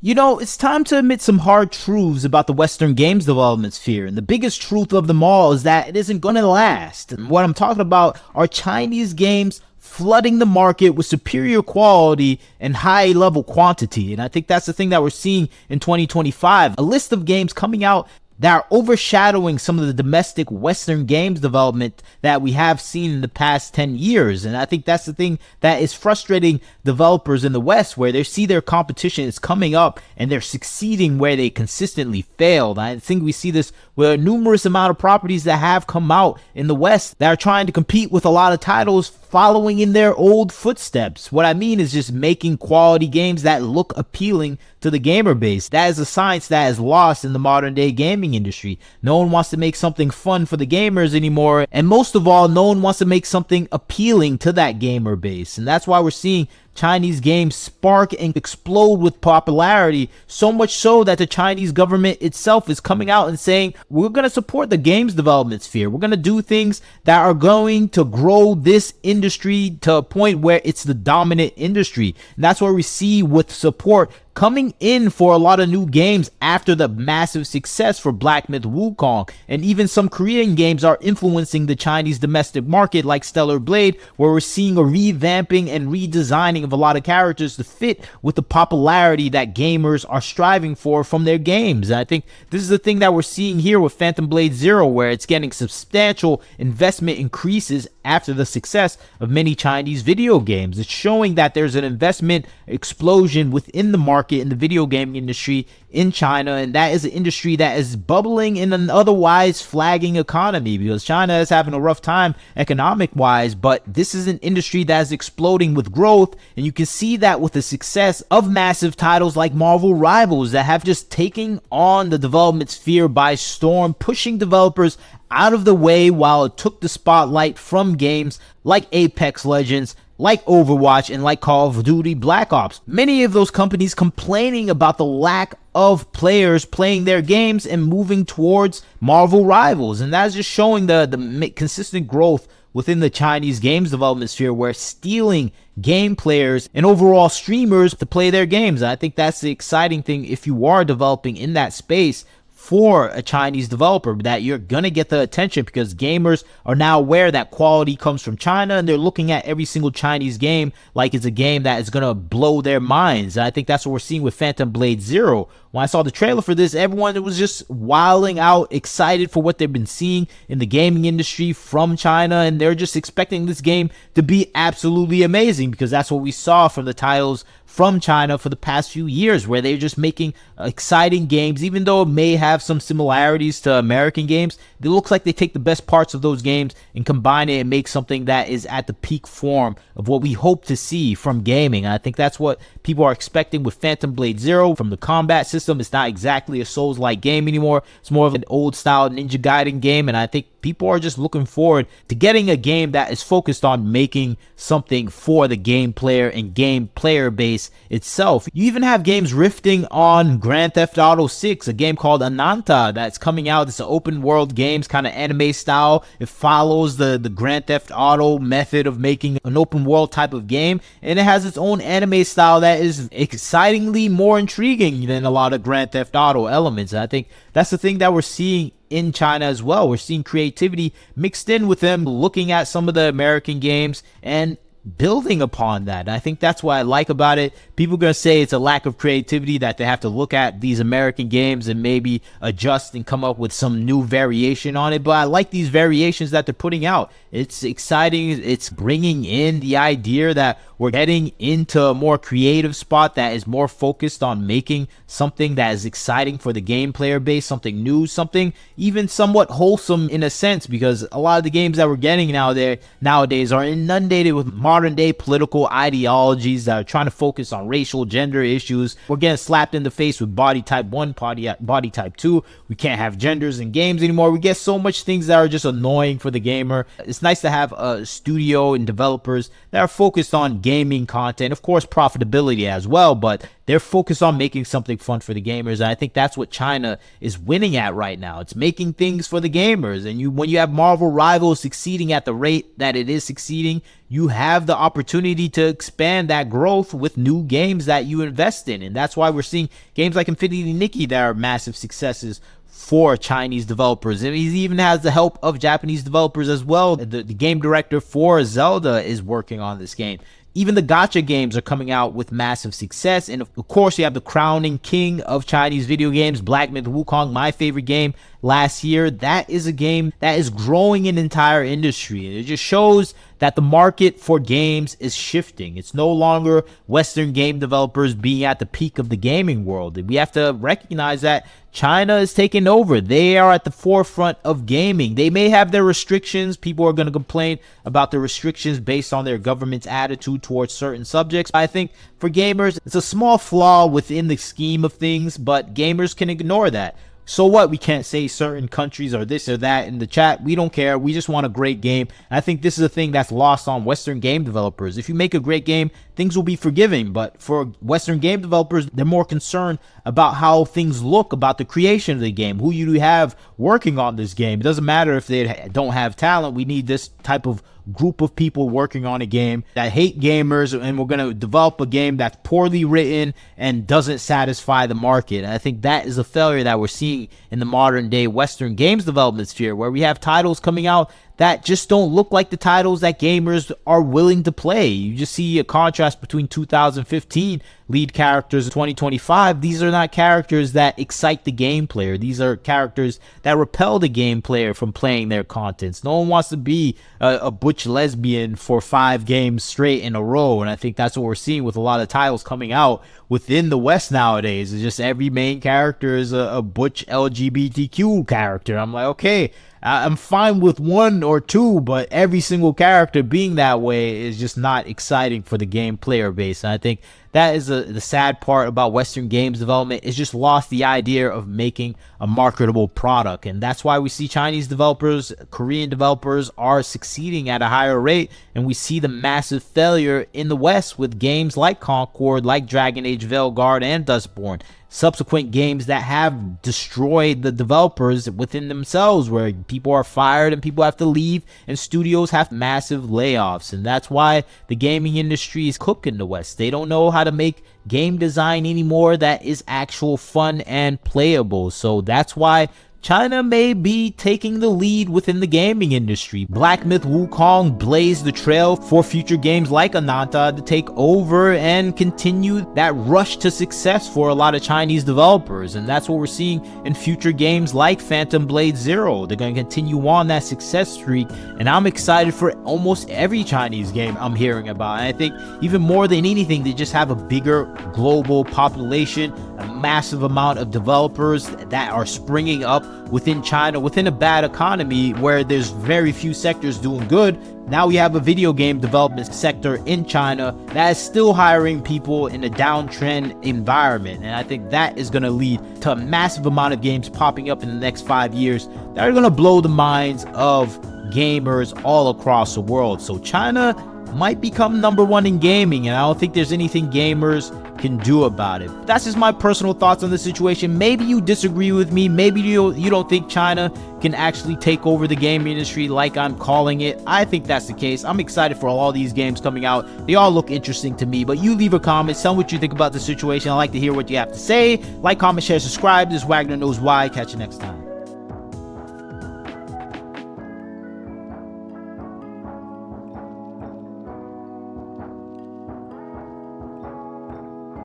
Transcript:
You know, it's time to admit some hard truths about the Western games development sphere. And the biggest truth of them all is that it isn't going to last. And what I'm talking about are Chinese games flooding the market with superior quality and high level quantity. And I think that's the thing that we're seeing in 2025. A list of games coming out that are overshadowing some of the domestic Western games development that we have seen in the past 10 years. And I think that's the thing that is frustrating developers in the West, where they see their competition is coming up and they're succeeding where they consistently failed. I think we see this with a numerous amount of properties that have come out in the West that are trying to compete with a lot of titles following in their old footsteps. What I mean is just making quality games that look appealing to the gamer base. That is a science that is lost in the modern day gaming industry. No one wants to make something fun for the gamers anymore, and most of all, no one wants to make something appealing to that gamer base. And that's why we're seeing Chinese games spark and explode with popularity, so much so that the Chinese government itself is coming out and saying, we're going to support the games development sphere. We're going to do things that are going to grow this industry to a point where it's the dominant industry. And that's what we see with support coming in for a lot of new games after the massive success for Black Myth Wukong. And even some Korean games are influencing the Chinese domestic market, like Stellar Blade, where we're seeing a revamping and redesigning of a lot of characters to fit with the popularity that gamers are striving for from their games. And I think this is the thing that we're seeing here with Phantom Blade Zero, where it's getting substantial investment increases after the success of many Chinese video games. It's showing that there's an investment explosion within the market in the video gaming industry in China, and that is an industry that is bubbling in an otherwise flagging economy, because China is having a rough time economic wise, but this is an industry that is exploding with growth. And you can see that with the success of massive titles like Marvel Rivals that have just taken on the development sphere by storm, pushing developers out of the way while it took the spotlight from games like Apex Legends, like Overwatch, and like Call of Duty Black Ops. Many of those companies complaining about the lack of players playing their games and moving towards Marvel Rivals. And that's just showing the consistent growth within the Chinese games development sphere, where stealing game players and overall streamers to play their games. I think that's the exciting thing if you are developing in that space for a Chinese developer, that you're gonna get the attention, because gamers are now aware that quality comes from China, and they're looking at every single Chinese game like it's a game that is gonna blow their minds. And I think that's what we're seeing with Phantom Blade Zero. When I saw the trailer for this, everyone was just wilding out, excited for what they've been seeing in the gaming industry from China, and they're just expecting this game to be absolutely amazing, because that's what we saw from the titles from China for the past few years, where they're just making exciting games. Even though it may have some similarities to American games, it looks like they take the best parts of those games and combine it and make something that is at the peak form of what we hope to see from gaming. And I think that's what people are expecting with Phantom Blade Zero. From the combat system, it's not exactly a Souls-like game anymore. It's more of an old-style Ninja Gaiden game, and I think people are just looking forward to getting a game that is focused on making something for the game player and game player base itself. You even have games riffing on Grand Theft Auto 6, a game called Ananta that's coming out. It's an open world game, kind of anime style. It follows the Grand Theft Auto method of making an open world type of game, and it has its own anime style that is excitingly more intriguing than a lot of Grand Theft Auto elements. And I think that's the thing that we're seeing in China as well. We're seeing creativity mixed in with them looking at some of the American games and building upon that. And I think that's what I like about it. People are going to say it's a lack of creativity, that they have to look at these American games and maybe adjust and come up with some new variation on it. But I like these variations that they're putting out. It's exciting. It's bringing in the idea that we're getting into a more creative spot that is more focused on making something that is exciting for the game player base, something new, something even somewhat wholesome in a sense, because a lot of the games that we're getting nowadays are inundated with modern day political ideologies that are trying to focus on racial, gender issues. We're getting slapped in the face with body type 1, body type 2. We can't have genders in games anymore. We get so much things that are just annoying for the gamer. It's nice to have a studio and developers that are focused on gaming content, of course profitability as well, but They're focused on making something fun for the gamers, and I think that's what China is winning at right now. It's making things for the gamers, and when you have Marvel Rivals succeeding at the rate that it is succeeding, you have the opportunity to expand that growth with new games that you invest in. And that's why we're seeing games like Infinity Nikki that are massive successes for Chinese developers. And he even has the help of Japanese developers as well. The game director for Zelda is working on this game. Even the gacha games are coming out with massive success. And of course, you have the crowning king of Chinese video games, Black Myth Wukong, my favorite game last year. That is a game that is growing an entire industry. And it just shows that the market for games is shifting. It's no longer Western game developers being at the peak of the gaming world. We have to recognize that China is taking over. They are at the forefront of gaming. They may have their restrictions. People are going to complain about the restrictions based on their government's attitude towards certain subjects. I think for gamers, it's a small flaw within the scheme of things, but gamers can ignore that. So what? We can't say certain countries are this or that in the chat. We don't care. We just want a great game. And I think this is a thing that's lost on Western game developers. If you make a great game, things will be forgiving. But for Western game developers, they're more concerned about how things look, about the creation of the game, who you have working on this game. It doesn't matter if they don't have talent. We need this type of group of people working on a game that hate gamers, and we're going to develop a game that's poorly written and doesn't satisfy the market. And I think that is a failure that we're seeing in the modern day Western games development sphere, where we have titles coming out that just don't look like the titles that gamers are willing to play. You just see a contrast between 2015 lead characters in 2025. These are not characters that excite the game player. These are characters that repel the game player from playing their contents. No one wants to be a butch lesbian for 5 games straight in a row. And I think that's what we're seeing with a lot of titles coming out within the West nowadays. It's just every main character is a butch LGBTQ character. I'm like, okay, I'm fine with 1 or 2, but every single character being that way is just not exciting for the game player base. And I think that is the sad part about Western games development. It's just lost the idea of making a marketable product. And that's why we see Chinese developers, Korean developers are succeeding at a higher rate. And we see the massive failure in the West with games like Concord, like Dragon Age Veilguard, and Dustborn. Subsequent games that have destroyed the developers within themselves, where people are fired and people have to leave and studios have massive layoffs. And that's why the gaming industry is cooked in the West. They don't know how to make game design anymore that is actual fun and playable. So that's why China may be taking the lead within the gaming industry. Black Myth Wukong blazed the trail for future games like Ananta to take over and continue that rush to success for a lot of Chinese developers. And that's what we're seeing in future games like Phantom Blade Zero. They're going to continue on that success streak. And I'm excited for almost every Chinese game I'm hearing about. And I think even more than anything, they just have a bigger global population, a massive amount of developers that are springing up within China, within a bad economy where there's very few sectors doing good. Now we have a video game development sector in China that is still hiring people in a downtrend environment. And I think that is going to lead to a massive amount of games popping up in the next 5 years that are going to blow the minds of gamers all across the world. So China might become #1 in gaming, and I don't think there's anything gamers can do about it. That's just my personal thoughts on the situation. Maybe you disagree with me. Maybe you don't think China can actually take over the gaming industry like I'm calling it. I think that's the case. I'm excited for all these games coming out. They all look interesting to me, but you leave a comment. Tell me what you think about the situation. I like to hear what you have to say. Like, comment, share, subscribe. This is Wagner Knows Why. Catch you next time.